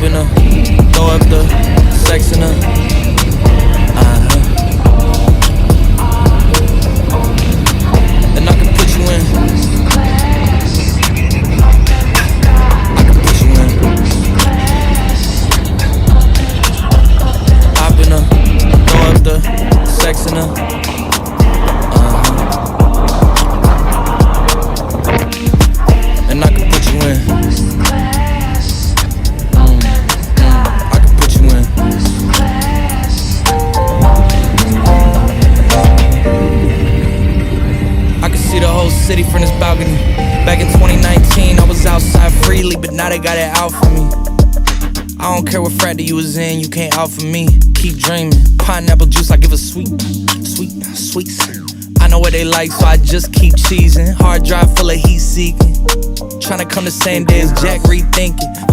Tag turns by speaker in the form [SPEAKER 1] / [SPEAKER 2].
[SPEAKER 1] in her, throw up the sex in her. And I can put you in. I can put you in. Hop in her, throw up the sex in her. And I can put you in. I can put you in. I can see the whole city from this balcony. Back in 2019, I was outside freely, but now they got it out for me. I don't care what frat that you was in, you can't out for me. Keep dreaming, pineapple juice, I give a sweet. I know what they like, so I just keep cheesing. Hard drive full of heat seeking. Tryna come the same day as Jack, rethinking.